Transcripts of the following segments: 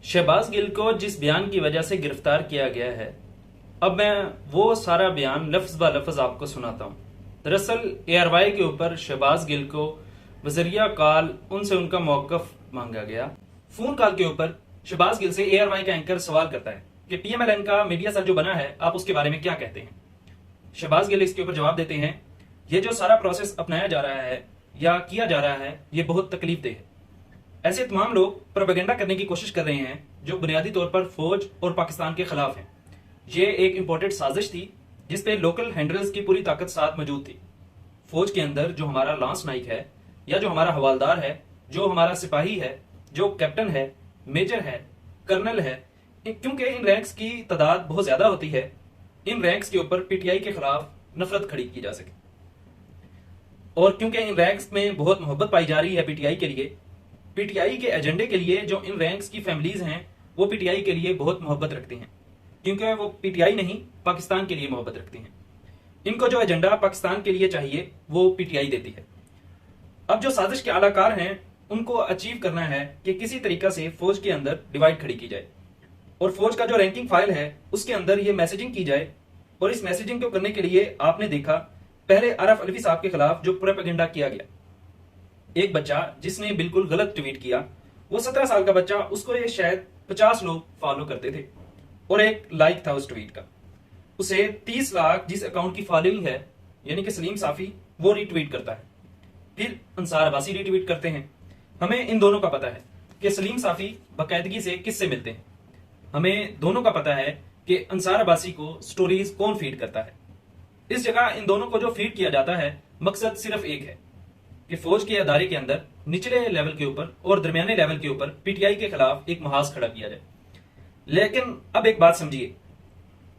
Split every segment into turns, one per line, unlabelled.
शहबाज गिल को जिस बयान की वजह से गिरफ्तार किया गया है, अब मैं वो सारा बयान लफ्ज ब लफ्ज आपको सुनाता हूँ। दरअसल ARY के ऊपर शहबाज गिल को बजरिया कॉल उनसे उनका मौकफ मांगा गया। फोन कॉल के ऊपर शहबाज गिल से ARY का एंकर सवाल करता है कि PMLN का मीडिया सेल जो बना है, आप उसके बारे में क्या कहते हैं। शहबाज गिल इसके ऊपर जवाब देते हैं, ये जो सारा प्रोसेस अपनाया जा रहा है या किया जा रहा है, ये बहुत तकलीफदेह है। ऐसे तमाम लोग प्रोपेगेंडा करने की कोशिश कर रहे हैं जो बुनियादी तौर पर फौज और पाकिस्तान के खिलाफ हैं। ये एक इंपॉर्टेंट साजिश थी जिसपे लोकल हैंडलर्स की पूरी ताकत साथ मौजूद थी। फौज के अंदर जो हमारा लांस नाइक है या जो हमारा हवालदार है, जो हमारा सिपाही है, जो कैप्टन है, मेजर है, कर्नल है, क्योंकि इन रैंक्स की तादाद बहुत ज्यादा होती है, इन रैंक्स के ऊपर PTI के खिलाफ नफरत खड़ी की जा सके। और क्योंकि इन रैंक्स में बहुत मोहब्बत पाई जा रही है PTI के लिए, PTI के एजेंडे के लिए जो इन रैंक्स की फैमिलीज हैं वो PTI के लिए बहुत मोहब्बत रखती हैं, क्योंकि वो PTI नहीं पाकिस्तान के लिए मोहब्बत रखती हैं। इनको जो एजेंडा पाकिस्तान के लिए चाहिए वो PTI देती है। अब जो साजिश के आलाकार हैं उनको अचीव करना है कि किसी तरीका से फौज के अंदर डिवाइड खड़ी की जाए और फौज का जो रैंकिंग फाइल है उसके अंदर ये मैसेजिंग की जाए। और इस मैसेजिंग को करने के लिए आपने देखा पहले आरफ अलवी साहब के खिलाफ जो प्रोपेगेंडा किया गया, एक बच्चा जिसने बिल्कुल गलत ट्वीट किया, वो 17 साल का बच्चा, उसको ये शायद 50 लोग फॉलो करते थे और एक लाइक था उस ट्वीट का। उसे 30 लाख जिस अकाउंट की फॉलोइंग है यानी कि सलीम साफी, वो रीट्वीट करता है, फिर अंसार अब्बासी रीट्वीट करते हैं। हमें इन दोनों का पता है कि सलीम साफी बाकायदगी से किससे मिलते हैं। हमें दोनों का पता है कि अंसार अब्बासी को स्टोरीज कौन फीड करता है। इस जगह इन दोनों को जो फीड किया जाता है, मकसद सिर्फ एक है कि फौज के अदारे के अंदर निचले लेवल के ऊपर और दरमियाने लेवल के ऊपर PTI के खिलाफ एक महाज खड़ा किया जाए। लेकिन अब एक बात समझिए,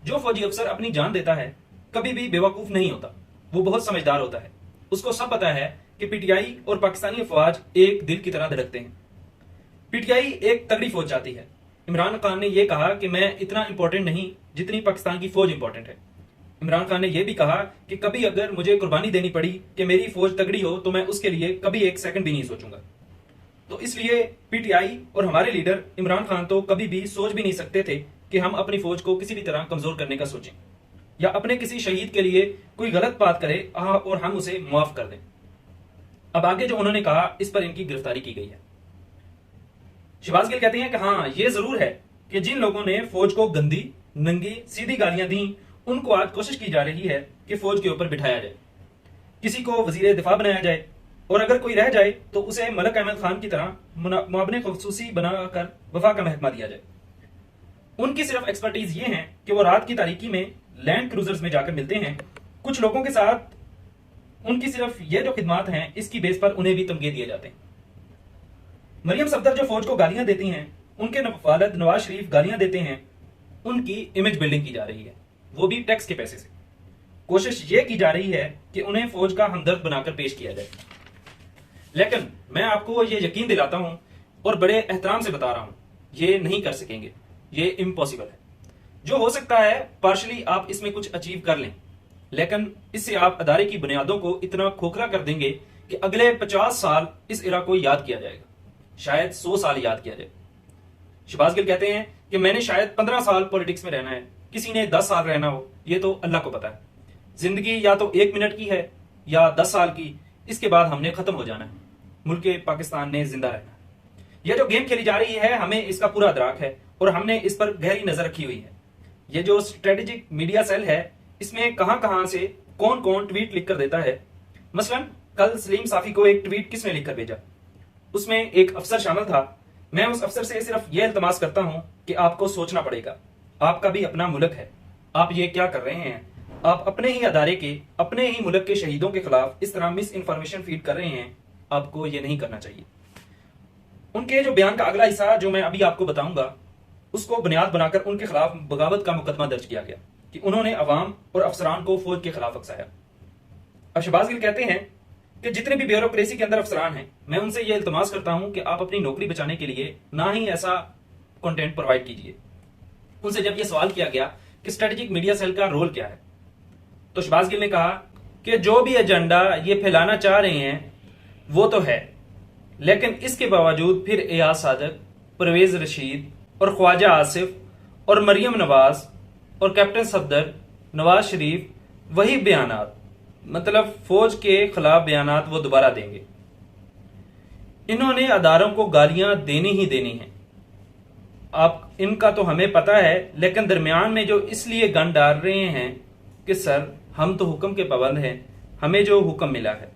जो फौजी अफसर अपनी जान देता है कभी भी बेवकूफ नहीं होता, वो बहुत समझदार होता है। उसको सब पता है कि PTI और पाकिस्तानी अफवाज एक दिल की तरह धड़कते हैं। PTI एक तगड़ी फौज चाहती है। इमरान खान ने यह कहा कि मैं इतना इंपॉर्टेंट नहीं जितनी पाकिस्तान की फौज इंपॉर्टेंट है। इमरान खान ने यह भी कहा कि कभी अगर मुझे कुर्बानी देनी पड़ी कि मेरी फौज तगड़ी हो तो मैं उसके लिए कभी एक सेकंड भी नहीं सोचूंगा। तो इसलिए PTI और हमारे लीडर इमरान खान तो कभी भी सोच भी नहीं सकते थे कि हम अपनी फौज को किसी भी तरह कमजोर करने का सोचें या अपने किसी शहीद के लिए कोई गलत बात करे और हम उसे माफ कर दें। अब आगे जो उन्होंने कहा, इस पर इनकी गिरफ्तारी की गई है। शहबाज गिल कहते हैं कि हाँ, यह जरूर है कि जिन लोगों ने फौज को गंदी, नंगी, सीधी गालियां दी, उनको आज कोशिश की जा रही है कि फौज के ऊपर बिठाया जाए, किसी को वजीर दिफा बनाया जाए और अगर कोई रह जाए तो उसे मलक अहमद खान की तरह मुआवने खसूसी बनाकर वफा का महकमा दिया जाए। उनकी सिर्फ एक्सपर्टीज ये है कि वो रात की तारीकी में लैंड क्रूजर्स में जाकर मिलते हैं कुछ लोगों के साथ। उनकी सिर्फ ये जो खिदमात हैं, इसकी बेस पर उन्हें भी तमगे दिए जाते हैं। मरियम सफदर जो फौज को गालियां देती हैं, उनके वालिद नवाज शरीफ गालियां देते हैं, उनकी इमेज बिल्डिंग की जा रही है, वो भी टैक्स के पैसे से। कोशिश ये की जा रही है कि उन्हें फौज का हमदर्द बनाकर पेश किया जाए। लेकिन मैं आपको ये यकीन दिलाता हूं और बड़े एहतराम से बता रहा हूं, ये नहीं कर सकेंगे, ये इम्पॉसिबल है। जो हो सकता है पार्शली आप इसमें कुछ अचीव कर लें, लेकिन इससे आप अदारे की बुनियादों को इतना खोखला कर देंगे कि अगले 50 साल इस इरा को याद किया जाएगा, शायद 100 साल याद किया जाए। शहबाज गिल कहते हैं कि मैंने शायद 15 साल पॉलिटिक्स में रहना है, किसी ने 10 साल रहना हो, ये तो अल्लाह को पता है। जिंदगी या तो 1 मिनट की है या 10 साल की, इसके बाद हमने खत्म हो जाना है, मुल्क पाकिस्तान ने जिंदा रहना है। यह जो गेम खेली जा रही है, हमें इसका पूरा अदराक है और हमने इस पर गहरी नजर रखी हुई है। ये जो स्ट्रेटेजिक मीडिया सेल है, इसमें कहां से कौन कौन ट्वीट लिखकर देता है। मसलन कल सलीम साफी को एक ट्वीट किसने लिखकर भेजा, उसमें एक अफसर शामिल था। मैं उस अफसर से सिर्फ यह इल्तमास करता हूं कि आपको सोचना पड़ेगा, आपका भी अपना मुल्क है, आप ये क्या कर रहे हैं। आप अपने ही अदारे के, अपने ही मुल्क के शहीदों के खिलाफ इस तरह मिस इन्फॉर्मेशन फीड कर रहे हैं, आपको ये नहीं करना चाहिए। उनके जो बयान का अगला हिस्सा जो मैं अभी आपको बताऊंगा, उसको बुनियाद बनाकर उनके खिलाफ बगावत का मुकदमा दर्ज किया गया कि उन्होंने अवाम और अफसरान को फौज के खिलाफ उकसाया। अब शहबाज गिल कहते हैं कि जितने भी ब्यूरोक्रेसी के अंदर अफसरान हैं, मैं उनसे यह इल्तमास करता हूं कि आप अपनी नौकरी बचाने के लिए ना ही ऐसा कंटेंट प्रोवाइड कीजिए। उनसे जब यह सवाल किया गया कि स्ट्रेटेजिक मीडिया सेल का रोल क्या है, तो शहबाज गिल ने कहा कि जो भी एजेंडा ये फैलाना चाह रहे हैं वो तो है, लेकिन इसके बावजूद फिर एयाज सादक, परवेज रशीद, और ख्वाजा आसिफ और मरियम नवाज और कैप्टन सफदर, नवाज शरीफ वही बयानात, मतलब फौज के खिलाफ बयानात वो दोबारा देंगे। इन्होंने अदारों को गालियां देनी ही देनी है। आप इनका तो हमें पता है, लेकिन दरमियान में जो इसलिए गन डाल रहे हैं कि सर हम तो हुक्म के पाबंद हैं, हमें जो हुक्म मिला है।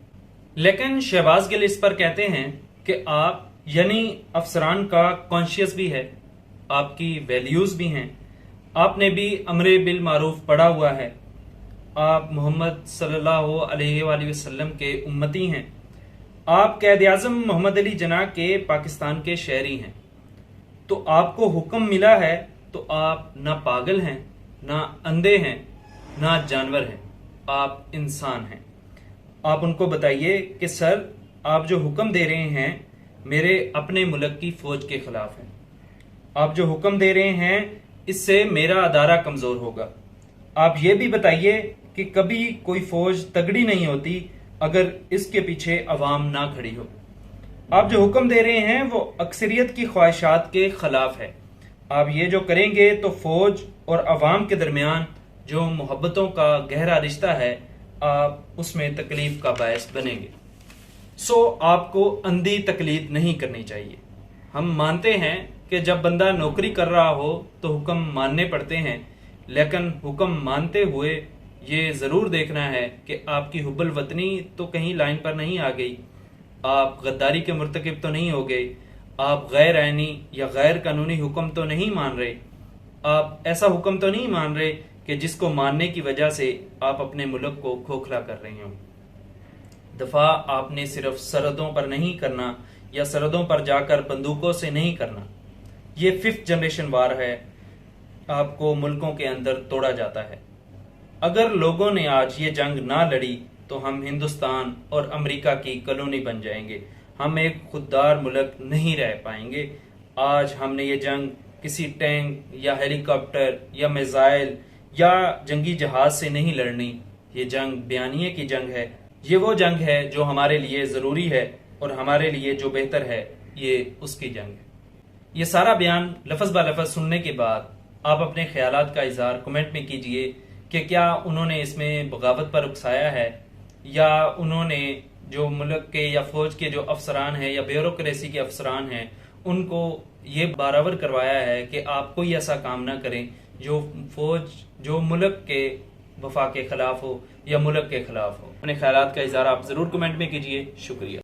लेकिन शहबाज गिल इस पर कहते हैं कि आप यानी अफसरान का कॉन्शियस भी है, आपकी वैल्यूज भी हैं, आपने भी अमरे बिल मारूफ पढ़ा हुआ है, आप मोहम्मद सल्लल्लाहु अलैहि वसल्लम के उम्मती हैं, आप कैद आज़म मोहम्मद अली जिन्ना के पाकिस्तान के शहरी हैं। तो आपको हुक्म मिला है तो आप ना पागल हैं, ना अंधे हैं, ना जानवर हैं, आप इंसान हैं। आप उनको बताइए कि सर आप जो हुक्म दे रहे हैं मेरे अपने मुल्क की फौज के खिलाफ है। आप जो हुक्म दे रहे हैं इससे मेरा अदारा कमजोर होगा। आप ये भी बताइए कि कभी कोई फौज तगड़ी नहीं होती अगर इसके पीछे अवाम ना खड़ी हो। आप जो हुक्म दे रहे हैं वो अक्सरियत की ख्वाहिशात के खिलाफ है। आप ये जो करेंगे तो फौज और अवाम के दरमियान जो मोहब्बतों का गहरा रिश्ता है, आप उसमें तकलीफ का बायस बनेंगे। सो आपको अंधी तकलीद नहीं करनी चाहिए। हम मानते हैं कि जब बंदा नौकरी कर रहा हो तो हुक्म मानने पड़ते हैं, लेकिन हुक्म मानते हुए ये ज़रूर देखना है कि आपकी हुब्बुल वतनी तो कहीं लाइन पर नहीं आ गई, आप गद्दारी के मुर्तकिब तो नहीं हो गए, आप गैर आईनी या गैर कानूनी हुक्म तो नहीं मान रहे, आप ऐसा हुक्म तो नहीं मान रहे कि जिसको मानने की वजह से आप अपने मुल्क को खोखला कर रहे हो। दफा आपने सिर्फ सरहदों पर नहीं करना या सरहदों पर जाकर बंदूकों से नहीं करना। ये 5th जनरेशन वार है, आपको मुल्कों के अंदर तोड़ा जाता है। अगर लोगों ने आज ये जंग ना लड़ी तो हम हिंदुस्तान और अमेरिका की कॉलोनी बन जाएंगे, हम एक खुददार मुल्क नहीं रह पाएंगे। आज हमने ये जंग किसी टैंक या हेलीकॉप्टर या मिसाइल या जंगी जहाज से नहीं लड़नी। ये जंग बयानिए की जंग है, ये वो जंग है जो हमारे लिए ज़रूरी है और हमारे लिए जो बेहतर है ये उसकी जंग है। ये सारा बयान लफ्ज़ ब लफ्ज़ सुनने के बाद आप अपने ख्यालात का इजहार कमेंट में कीजिए कि क्या उन्होंने इसमें बगावत पर उकसाया है या उन्होंने जो मुल्क के या फौज के जो अफसरान हैं या ब्यूरोक्रेसी के अफसरान हैं उनको ये बारावर करवाया है कि आप कोई ऐसा काम ना करें जो फौज जो मुल्क के वफा के खिलाफ हो या मुल्क के खिलाफ हो। अपने ख्यालात का इजहार आप ज़रूर कमेंट में कीजिए। शुक्रिया।